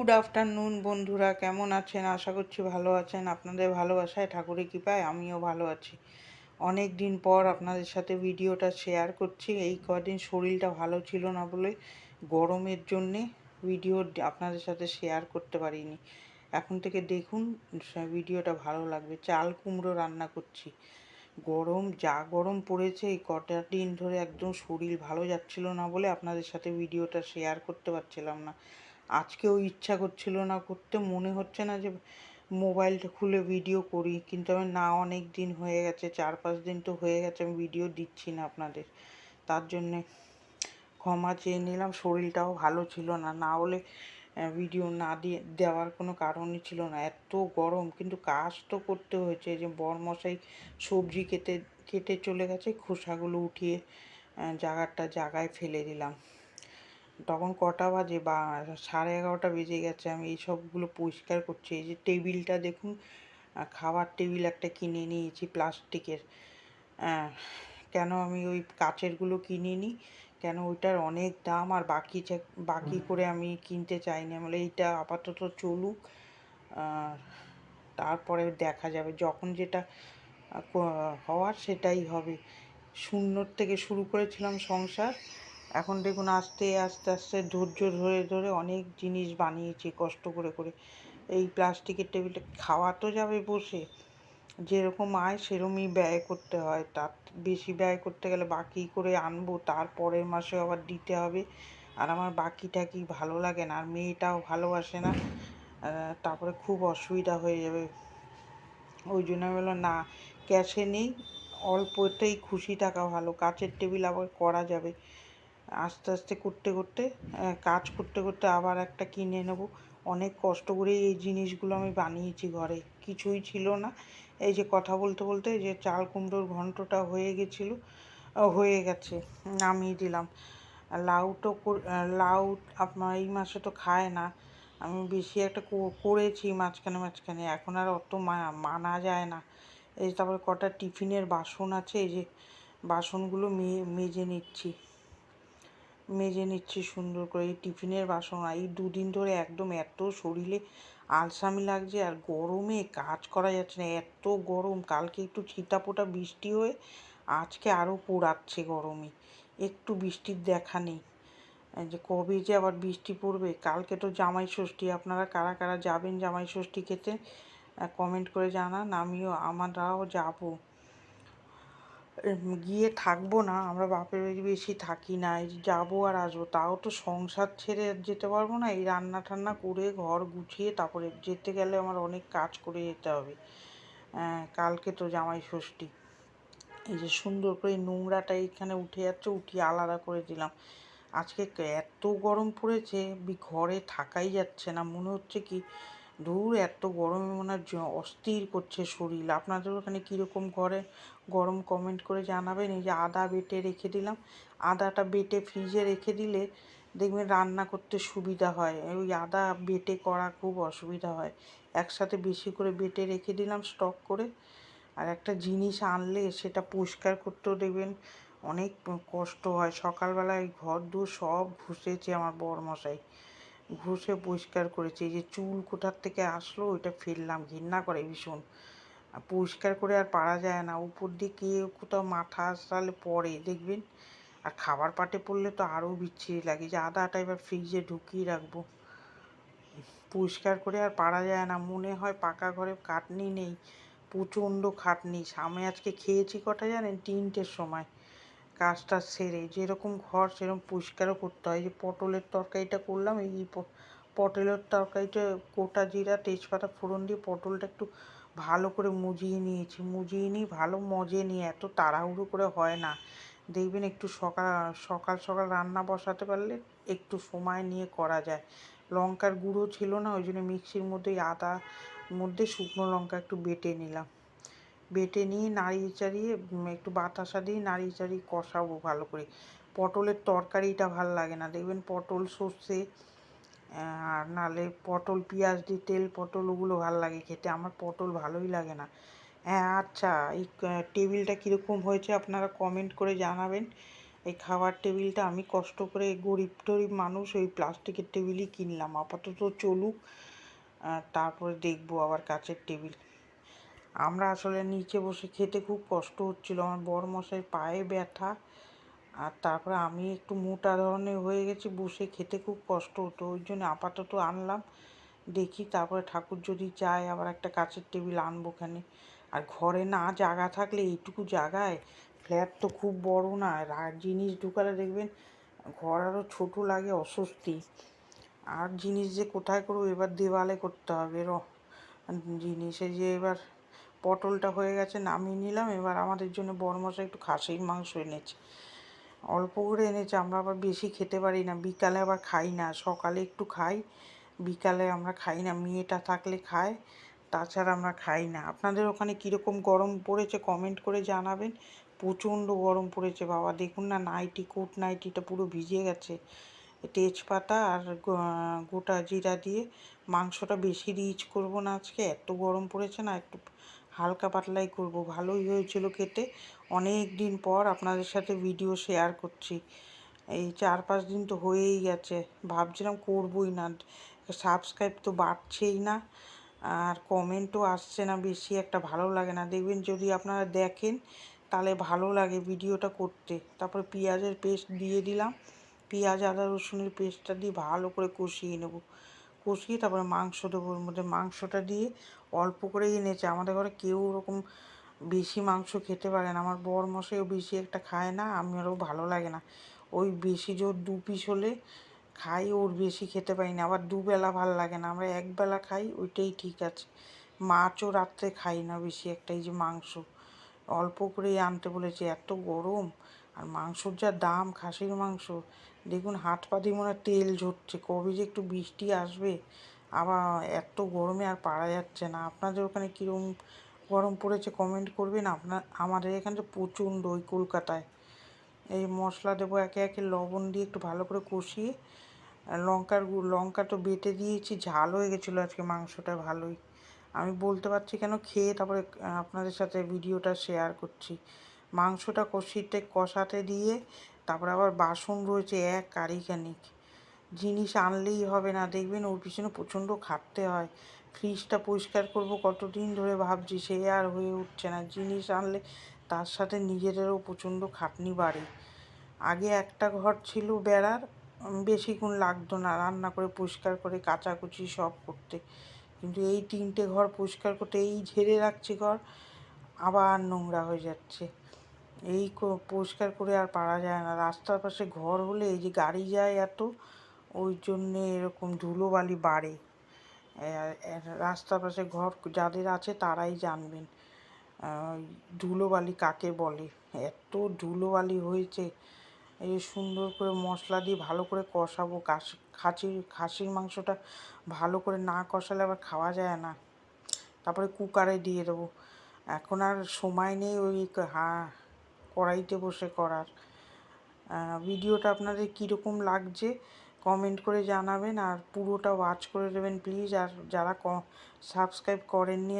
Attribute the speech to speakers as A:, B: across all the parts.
A: Good afternoon বন্ধুরা, কেমন আছেন? আশা করছি ভালো আছেন। আপনাদের ভালোবাসায় ঠাকুরের কৃপায় আমিও ভালো আছি। অনেক দিন পর আপনাদের সাথে ভিডিওটা শেয়ার করছি। এই কদিন শরীরটা ভালো ছিল না বলে গরমের জন্যে ভিডিও আপনাদের সাথে শেয়ার করতে পারিনি। এখন থেকে দেখুন, ভিডিওটা ভালো লাগবে। চাল কুমড়ো রান্না করছি। গরম পড়েছে, এই কটা দিন ধরে একদম শরীর ভালো যাচ্ছিল না বলে আপনাদের সাথে ভিডিওটা শেয়ার করতে পারছিলাম না। আজকেও ইচ্ছা করছিল না করতে, মনে হচ্ছে না যে মোবাইলটা খুলে ভিডিও করি, কিন্তু আমি না, অনেক দিন হয়ে গেছে, 4-5 দিন তো হয়ে গেছে আমি ভিডিও দিচ্ছি না আপনাদের। তার জন্যে ক্ষমা চেয়ে নিলাম। শরীরটাও ভালো ছিল না, না হলে ভিডিও না দিয়ে দেওয়ার কোনো কারণই ছিল না। এত গরম, কিন্তু কাজ তো করতে হয়েছে। যে বরমশাই সবজি কেটে চলে গেছে, খোসাগুলো উঠিয়ে জায়গায় ফেলে দিলাম। তখন কটা বাজে, 11:30 বেজে গেছে। আমি এই সবগুলো পরিষ্কার করছি। এই যে টেবিলটা দেখুন, খাওয়ার টেবিল একটা কিনে নিয়েছি প্লাস্টিকের। কেন আমি ওই কাচেরগুলো কিনিনি, কেন ওইটার অনেক দাম, আর বাকি করে আমি কিনতে চাইনি। বলে এইটা আপাতত চলুক, তারপরে দেখা যাবে, যখন যেটা হওয়ার সেটাই হবে। শূন্যর থেকে শুরু করেছিলাম সংসার, এখন দেখুন আস্তে আস্তে আস্তে ধৈর্য ধরে ধরে অনেক জিনিস বানিয়েছি কষ্ট করে করে। এই প্লাস্টিকের টেবিলটা খাওয়া তো যাবে বসে, যেরকম আয় সেরকমই ব্যয় করতে হয়। তার বেশি ব্যয় করতে গেলে বাকি করে আনবো, তার পরের মাসে আবার দিতে হবে। আর আমার বাকিটা কি ভালো লাগে না, আর মেয়েটাও ভালোবাসে না। তারপরে খুব অসুবিধা হয়ে যাবে। ওই জন্য আমি বললাম না, ক্যাশে নেই, অল্পতেই খুশি থাকা ভালো। কাচের টেবিল আবার করা যাবে, আস্তে আস্তে করতে করতে, কাজ করতে করতে আবার একটা কিনে নেব। অনেক কষ্ট করে এই জিনিসগুলো আমি বানিয়েছি ঘরে, কিছুই ছিল না। এই যে কথা বলতে বলতে যে চাল কুমড়োর ঘন্টটা হয়ে গেছে, নামিয়ে দিলাম। লাউ আপনার এই মাসে তো খায় না। আমি বেশি একটা করেছি মাঝখানে মাঝখানে, এখন আর অত মানা যায় না। এই তারপরে কটা টিফিনের বাসন আছে, এই যে বাসনগুলো মেজে নিচ্ছি সুন্দর করে। এই টিফিনের বাসন, এই দুদিন ধরে একদম এত শরীরে আলসামি লাগছে, আর গরমে কাজ করা যাচ্ছে না, এত গরম। কালকে একটু ছিটাফোঁটা বৃষ্টি হয়ে আজকে আরও পোড়াচ্ছে গরমে। একটু বৃষ্টির দেখা নেই, যে কবে যে আবার বৃষ্টি পড়বে। কালকে তো জামাই ষষ্ঠী, আপনারা কারা কারা যাবেন জামাই ষষ্ঠী খেতে কমেন্ট করে জানান। আমরাও যাবো। গিয়ে থাকবো না, আমরা বাপের বাড়ি বেশি থাকি না, এই যাবো আর আসবো। তাও তো সংসার ছেড়ে যেতে পারবো না। এই রান্না টান্না করে ঘর গুছিয়ে তারপরে যেতে গেলে আমার অনেক কাজ করে যেতে হবে। কালকে তো জামাই ষষ্ঠী। এই যে সুন্দর করে নোংরাটা এইখানে উঠে যাচ্ছে, উঠিয়ে আলাদা করে দিলাম। আজকে এত গরম পড়েছে, ঘরে থাকাই যাচ্ছে না। মনে হচ্ছে কি, ধুর, এত গরমে মনে হয় অস্থির করছে শরীর। আপনাদের ওখানে কীরকম গরম কমেন্ট করে জানাবেন। এই যে আদা বেটে রেখে দিলাম, আদাটা বেটে ফ্রিজে রেখে দিলে দেখবেন রান্না করতে সুবিধা হয়। ওই আদা বেটে করা খুব অসুবিধা হয়। একসাথে বেশি করে বেটে রেখে দিলাম স্টক করে। আর একটা জিনিস আনলে সেটা পরিষ্কার করতেও দেখবেন অনেক কষ্ট হয়। সকালবেলায় ঘর দূর সব ঘুষেছে আমার বরমশাই, ঘুষে পরিষ্কার করেছে। এই যে চুল কোথার থেকে আসলো ওইটা ফেললাম, ঘৃণা করে ভীষণ। পরিষ্কার করে আর পারা যায় না, উপর দিয়ে কে কোথাও মাথা আসলে পড়ে দেখবেন। আর খাবার পাটে পড়লে তো আরও বিচ্ছিরি লাগে। যে আদাটা এবার ফ্রিজে ঢুকিয়ে রাখবো, পরিষ্কার করে আর পারা যায় না। মনে হয় পাকা ঘরে খাটনি নেই, প্রচণ্ড খাটনি। আমি আজকে খেয়েছি কটা জানেন, 3টের সময়। কাজটা সেরে যেরকম ঘর সেরকম পরিষ্কারও করতে হয়। যে পটলের তরকারিটা করলাম, এই পটলের তরকারিটা গোটা জিরা তেজপাতা ফোড়ন দিয়ে পটলটা একটু ভালো করে মুজিয়ে নিই, ভালো মজে নিয়ে। এত তাড়াহুড়ো করে হয় না, দেখবেন একটু সকাল সকাল সকাল রান্না বসাতে পারলে একটু সময় নিয়ে করা যায়। লঙ্কার গুঁড়ো ছিল না, ওই জন্য মিক্সির মধ্যে আদার মধ্যে শুকনো লঙ্কা একটু বেটে নিলাম। বেটে নিয়ে নাড়িয়ে চাড়িয়ে একটু বাতাসা দিয়ে নাড়িয়ে চাড়িয়ে কষাবো ভালো করে। পটলের তরকারিটা ভাল লাগে না, দেখবেন পটল সর্ষে আর নালে পটল পেঁয়াজ দিয়ে তেল পটল, ওগুলো ভাল লাগে খেতে। আমার পটল ভালোই লাগে না। হ্যাঁ, আচ্ছা, এই টেবিলটা কীরকম হয়েছে আপনারা কমেন্ট করে জানাবেন। এই খাবার টেবিলটা আমি কষ্ট করে গরিব টরিব মানুষ ওই প্লাস্টিকের টেবিলই কিনলাম, আপাতত চলুক, তারপরে দেখবো আবার কাচের টেবিল। আমরা আসলে নিচে বসে খেতে খুব কষ্ট হচ্ছিল, আমার বড়মশাই পায়ে ব্যথা, আর তারপরে আমি একটু মোটা ধরনের হয়ে গেছি, বসে খেতে খুব কষ্ট হতো, ওই জন্য আপাতত আনলাম। দেখি তারপরে ঠাকুর যদি চায় আবার একটা কাচের টেবিল আনবো খানে। আর ঘরে না জায়গা থাকলে এইটুকু জায়গায়, ফ্ল্যাট তো খুব বড় না, জিনিস ঢুকালে দেখবেন ঘর আরও ছোটো লাগে, অস্বস্তি। আর জিনিস যে কোথায় করবো, এবার দেওয়ালে করতে হবে জিনিসে যে এবার পটলটা হয়ে গেছে, নামিয়ে নিলাম। এবার আমাদের জন্য বড়মশাই একটু খাসির মাংস এনেছে, অল্প করে এনেছে, আমরা আবার বেশি খেতে পারি না, বিকালে আবার খাই না, সকালে একটু খাই, বিকালে আমরা খাই না, মেয়েটা থাকলে খায়, তাছাড়া আমরা খাই না। আপনাদের ওখানে কীরকম গরম পড়েছে কমেন্ট করে জানাবেন। প্রচণ্ড গরম পড়েছে বাবা, দেখুন না নাইটি, কোট নাইটিটা পুরো ভিজে গেছে। তেজপাতা আর গোটা জিরা দিয়ে মাংসটা বেশি রিচ করব না আজকে, এত গরম পড়েছে না, একটু হালকা পাতলাই করব। ভালোই হয়েছিল খেতে, অনেক দিন পর আপনাদের সাথে ভিডিও শেয়ার করছি, এই 4-5 দিন তো হয়েই গেছে, ভাবছিলাম করবই না, সাবস্ক্রাইব তো বাড়ছেই না, আর কমেন্টও আসছে না বেশি একটা, ভালো লাগে না। দেখবেন যদি আপনারা দেখেন তাহলে ভালো লাগে ভিডিওটা করতে। তারপরে পেঁয়াজের পেস্ট দিয়ে দিলাম, পেঁয়াজ আদা রসুনের পেস্টটা দিয়ে ভালো করে কষিয়ে নেব, কষিয়ে তারপরে মাংস দেবো ওর মধ্যে। মাংসটা দিয়ে অল্প করেই এনেছে, আমাদের ঘরে কেউ ওরকম বেশি মাংস খেতে পারে না, আমার বরমশাইও বেশি একটা খায় না, আমারও ভালো লাগে না, ওই বেশি জোর 2 পিস হলে খাই, ওর বেশি খেতে পারি না, আবার দুবেলা ভাল লাগে না, আমরা একবেলা খাই, ওইটাই ঠিক আছে। মাছও রাত্রে খাই না বেশি একটা, এই যে মাংস অল্প করেই আনতে বলেছে, এত গরম, আর মাংসর যা দাম, খাসির মাংস দেখুন হাত পা দিয়ে মনে হয় তেল ঝরছে, কবে যে একটু বৃষ্টি আসবে, আবার এত গরমে আর পারা যাচ্ছে না। আপনাদের ওখানে কীরকম গরম পড়েছে কমেন্ট করবেন। আমাদের এখানে তো প্রচণ্ড, ওই কলকাতায়। এই মশলা দেবো একে একে, লবণ দিয়ে একটু ভালো করে কষিয়ে, লঙ্কা তো বেটে দিয়েছি, ঝাল হয়ে গেছিলো আজকে মাংসটা ভালোই, আমি বলতে পারছি কেন, খেয়ে তারপরে আপনাদের সাথে ভিডিওটা শেয়ার করছি। মাংসটা কষাতে দিয়ে তারপরে আবার বাসন রয়েছে এক কারিখানিক, জিনিস আনলেই হবে না, দেখবেন ওর পিছনে প্রচণ্ড খাটতে হয়। ফ্রিজটা পরিষ্কার করব কতদিন ধরে ভাবছি, সে আর হয়ে উঠছে না, জিনিস আনলে তার সাথে নিজেদেরও প্রচণ্ড খাটনি বাড়ে। আগে একটা ঘর ছিল বেড়ার, বেশিক্ষণ লাগতো না রান্না করে পরিষ্কার করে কাচাকুচি সব করতে, কিন্তু এই 3টে ঘর পরিষ্কার করতে, এই ঝেড়ে রাখছি ঘর, আবার নোংরা হয়ে যাচ্ছে, এই পরিষ্কার করে আর পারা যায় না। রাস্তার পাশে ঘর হলে এই যে গাড়ি যায় এত, ওই জন্যে এরকম ধুলোবালি বাড়ে। রাস্তার পাশে ঘর যাদের আছে তারাই জানবেন ধুলোবালি কাকে বলে, এত ধুলোবালি হয়েছে। এই সুন্দর করে মশলা দিয়ে ভালো করে কষাবো, খাসির মাংসটা ভালো করে না কষালে আবার খাওয়া যায় না। তারপরে কুকারে দিয়ে দেবো, এখন আর সময় নেই ওই কড়াইতে বসে করার। ভিডিওটা আপনাদের কীরকম লাগছে কমেন্ট করে জানাবেন, আর পুরোটা ওয়াচ করে দেবেন প্লিজ। আর যারা সাবস্ক্রাইব করেননি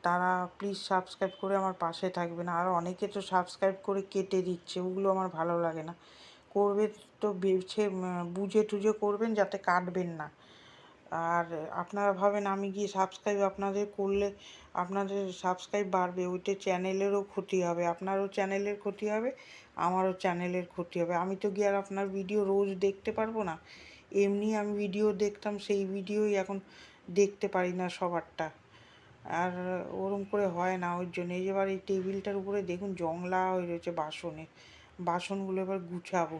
A: তারা প্লিজ সাবস্ক্রাইব করে আমার পাশে থাকবেন। আর অনেকে তো সাবস্ক্রাইব করে কেটে দিচ্ছে, ওগুলো আমার ভালো লাগে না। করবে তো বুঝে টুঝে করবেন, যাতে কাটবেন না। আর আপনারা ভাবেন আমি গিয়ে সাবস্ক্রাইব আপনাদের করলে আপনাদের সাবস্ক্রাইব বাড়বে, ওইটা চ্যানেলেরও ক্ষতি হবে, আপনারও চ্যানেলের ক্ষতি হবে, আমারও চ্যানেলের ক্ষতি হবে। আমি তো গিয়ে আর আপনার ভিডিও রোজ দেখতে পারবো না, এমনি আমি ভিডিও দেখতাম, সেই ভিডিওই এখন দেখতে পারি না সবারটা, আর ওরম করে হয় না, ওই জন্য। এবার এই টেবিলটার উপরে দেখুন জংলা হয়ে রয়েছে বাসনগুলো এবার গুছাবো।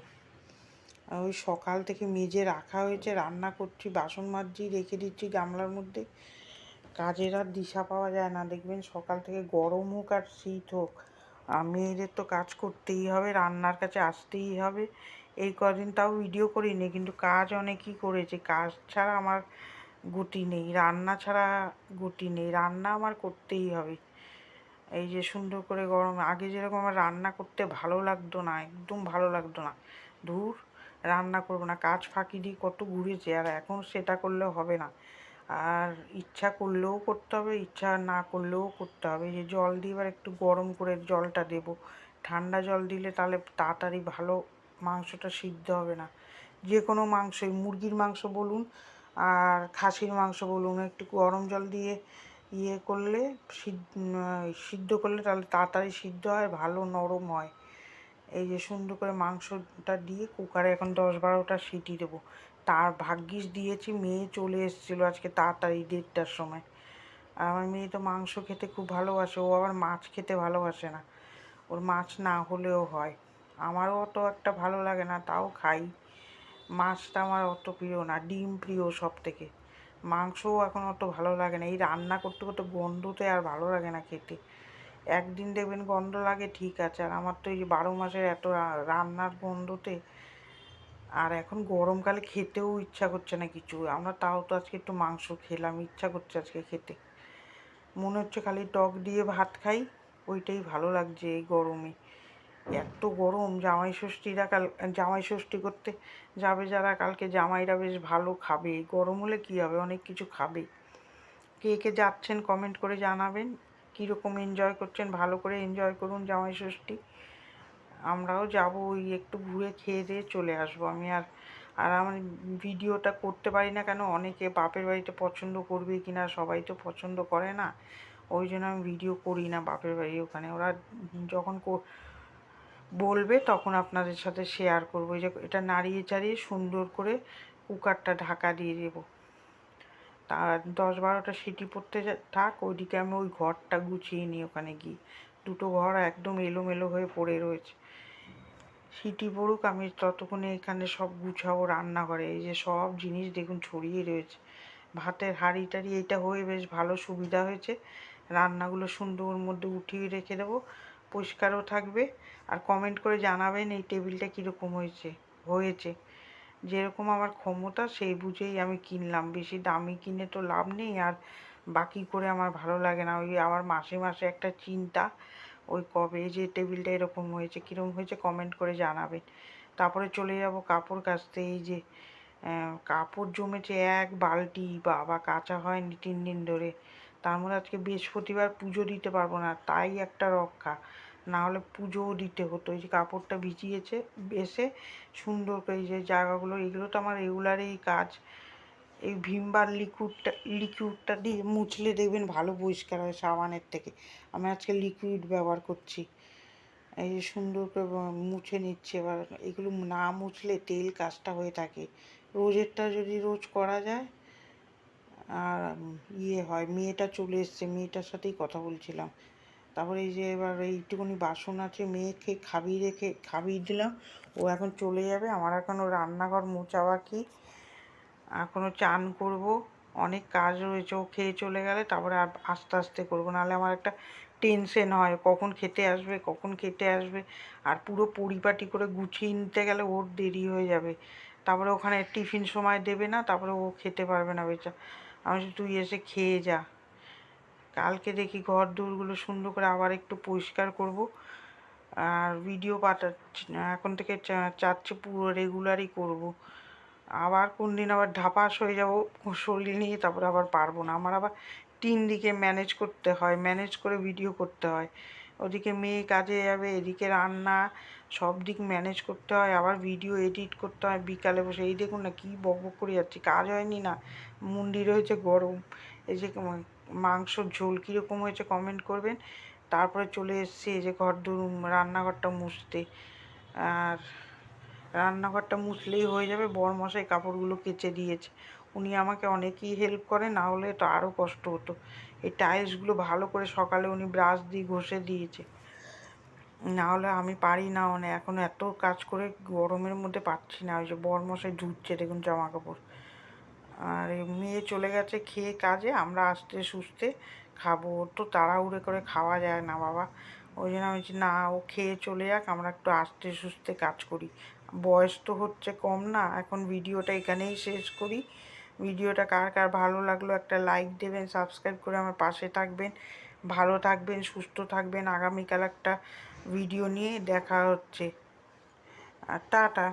A: ওই সকাল থেকে মেজে রাখা হয়েছে, রান্না করছি, বাসন মাজছি, রেখে দিচ্ছি গামলার মধ্যে, কাজের আর দিশা পাওয়া যায় না। দেখবেন সকাল থেকে গরম হোক আর শীত হোক, মেয়েদের তো কাজ করতেই হবে, রান্নার কাছে আসতেই হবে। এই কদিন তাও ভিডিও করিনি, কিন্তু কাজ অনেকই করেছে, কাজ ছাড়া আমার গতি নেই, রান্না ছাড়া গতি নেই, রান্না আমার করতেই হবে। এই যে সুন্দর করে গরম, আগে যেরকম আমার রান্না করতে ভালো লাগতো না, একদম ভালো লাগতো না, ধুর রান্না করবো না, কাজ ফাঁকি দিয়ে কত ঘুরেছে, আর এখন সেটা করলেও হবে না, আর ইচ্ছা করলেও করতে হবে, ইচ্ছা না করলেও করতে হবে। যে জল দিয়ে এবার একটু গরম করে জলটা দেবো, ঠান্ডা জল দিলে তাহলে তাড়াতাড়ি ভালো মাংসটা সিদ্ধ হবে না। যে কোনো মাংসই, মুরগির মাংস বলুন আর খাসির মাংস বলুন, একটু গরম জল দিয়ে করলে সিদ্ধ করলে তাহলে তাড়াতাড়ি সিদ্ধ হয়, ভালো নরম হয়। এই যে সুন্দর করে মাংসটা দিয়ে কুকারে এখন 10-12টা সিটি দেবো। তার ভাগ্যিস দিয়েছি, মেয়ে চলে এসেছিলো আজকে তাড়াতাড়ি 1:30টার সময়। আর আমার মেয়ে তো মাংস খেতে খুব ভালোবাসে, ও আবার মাছ খেতে ভালোবাসে না, ওর মাছ না হলেও হয়। আমারও অত একটা ভালো লাগে না, তাও খাই। মাছটা আমার অত প্রিয় না, ডিম প্রিয় সব থেকে। মাংসও এখন অত ভালো লাগে না, এই রান্না করতে করতে গন্ধতে আর ভালো লাগে না খেতে। একদিন দেখবেন গন্ধ লাগে ঠিক আছে, আর আমার তো এই যে 12 মাসের এত রান্নার গন্ধতে আর এখন গরমকালে খেতেও ইচ্ছা করছে না কিছু। আমরা তাও তো আজকে একটু মাংস খেলাম, ইচ্ছা করছে আজকে খেতে। মনে হচ্ছে খালি টক দিয়ে ভাত খাই, ওইটাই ভালো লাগছে এই গরমে। এত গরম, জামাই ষষ্ঠী করতে যাবে যারা কালকে, জামাইরা বেশ ভালো খাবে। গরম হলে কী হবে, অনেক কিছু খাবে। কে কে যাচ্ছেন কমেন্ট করে জানাবেন, কীরকম এনজয় করছেন। ভালো করে এনজয় করুন জামাই ষষ্ঠী। আমরাও যাব, ওই একটু ঘুরে খেয়ে দিয়ে চলে আসবো। আমি আর আমার ভিডিওটা করতে পারি না কেন, অনেকে বাপের বাড়িতে পছন্দ করবে কি না, সবাই তো পছন্দ করে না, ওই জন্য আমি ভিডিও করি না বাপের বাড়ি ওখানে। ওরা যখন বলবে তখন আপনাদের সাথে শেয়ার করবো। যে এটা নাড়িয়ে চাড়িয়ে সুন্দর করে কুকারটা ঢাকা দিয়ে দেবো। তার 10-12টা সিটি পড়তে থাক, ওইদিকে আমি ওই ঘরটা গুছিয়ে নিই। ওখানে গিয়ে দুটো ঘর একদম এলোমেলো হয়ে পড়ে রয়েছে, সিটি পড়ুক, আমি ততক্ষণে এখানে সব গুছাবো রান্নাঘরে। এই যে সব জিনিস দেখুন ছড়িয়ে রয়েছে, ভাতের হাঁড়ি টাড়ি, এটা হয়ে বেশ ভালো সুবিধা হয়েছে। রান্নাগুলো সুন্দর ওর মধ্যে উঠিয়ে রেখে দেবো, পরিষ্কারও থাকবে। আর কমেন্ট করে জানাবেন এই টেবিলটা কীরকম হয়েছে। যেরকম আমার ক্ষমতা সেই বুঝেই আমি কিনলাম, বেশি দামি কিনে তো লাভ নেই, আর বাকি করে আমার ভালো লাগে না। ওই আমার মাসে মাসে একটা চিন্তা, ওই কবে যে টেবিলটা এরকম হয়েছে, কীরকম হয়েছে কমেন্ট করে জানাবেন। তারপরে চলে যাব কাপড় কাচতে। এই যে কাপড় জমেছে এক বালতি, বাবা কাচা হয়নি 3 দিন ধরে। তার মধ্যে আজকে বৃহস্পতিবার, পুজো দিতে পারবো না, তাই একটা রক্ষা, না হলে পুজোও দিতে হতো। এই যে কাপড়টা ভিজিয়েছে এসে সুন্দর করে, এই যে জায়গাগুলো, এগুলো তো আমার রেগুলারই কাজ। এই ভিমবার লিকুইডটা দিয়ে মুছলে দেখবেন ভালো পরিষ্কার হয় সাবানের থেকে। আমি আজকে লিকুইড ব্যবহার করছি। এই যে সুন্দর করে মুছে নিচ্ছে। এবার এগুলো না মুছলে তেল কাজটা হয়ে থাকে, রোজেরটা যদি রোজ করা যায়। আর হয়, মেয়েটা চলে এসছে, মেয়েটার সাথেই কথা বলছিলাম। তারপরে এই যে এবার এইটুকুনি বাসন আছে, মেয়েকে খাবিয়ে দিলাম, ও এখন চলে যাবে। আমার এখনও রান্নাঘর মোছা বাকি, এখনও চান করব, অনেক কাজ রয়েছে। ও খেয়ে চলে গেলে তারপরে আর আস্তে আস্তে করবো, নাহলে আমার একটা টেনশন হয় কখন খেতে আসবে। আর পুরো পরিপাটি করে গুছিয়ে নিতে গেলে ওর দেরি হয়ে যাবে, তারপরে ওখানে টিফিন সময় দেবে না, তারপরে ও খেতে পারবে না বেচা। আমি তুই এসে খেয়ে যা। কালকে দেখি ঘর দোরগুলো সুন্দর করে আবার একটু পরিষ্কার করব। আর ভিডিও পাঠাচ্ছি না, এখন থেকে চাচ্ছি পুরো রেগুলারই করব। আবার কোন দিন আবার ঢাপাস হয়ে যাব শরীর নিয়ে, তারপরে আবার পারবো না। আমার আবার 3 দিকে ম্যানেজ করতে হয়, ম্যানেজ করে ভিডিও করতে হয়। ওদিকে মেয়ে কাজে যাবে, এদিকে রান্না, সব দিক ম্যানেজ করতে হয়, আবার ভিডিও এডিট করতে হয় বিকালে বসে। এই দেখুন না কী বক বক করে যাচ্ছি, কাজ হয়নি না, মুন্ডি রয়েছে গরম। এই যে মাংসর ঝোল কীরকম হয়েছে কমেন্ট করবেন। তারপরে চলে এসেছি এই যে রান্নাঘরটা মুছতে। আর রান্নাঘরটা মুছলেই হয়ে যাবে, বরমশাই কাপড়গুলো কেচে দিয়েছে। উনি আমাকে অনেকই হেল্প করে, না হলে তো আরও কষ্ট হতো। এই টাইলসগুলো ভালো করে সকালে উনি ব্রাশ দিয়ে ঘষে দিয়েছে, না হলে আমি পারি না। মানে এখন এত কাজ করে গরমের মধ্যে পাচ্ছি না। ওই যে বরমশাই ধুচ্ছে দেখুন জামা কাপড়। আর মেয়ে চলে গেছে খেয়ে কাজে, আমরা আস্তে সুস্তে খাবো, ওর তো তাড়াহুড়ো করে খাওয়া যায় না বাবা। ওই জন্য আমি বলছি না, ও খেয়ে চলে যাক, আমরা একটু আস্তে সুস্তে কাজ করি। বয়স তো হচ্ছে কম না। এখন ভিডিওটা এখানেই শেষ করি। ভিডিওটা কার কার ভালো লাগলো একটা লাইক দেবেন, সাবস্ক্রাইব করে আমার পাশে থাকবেন। ভালো থাকবেন, সুস্থ থাকবেন। আগামীকাল একটা ভিডিও নিয়ে দেখা হচ্ছে। আর টাটা।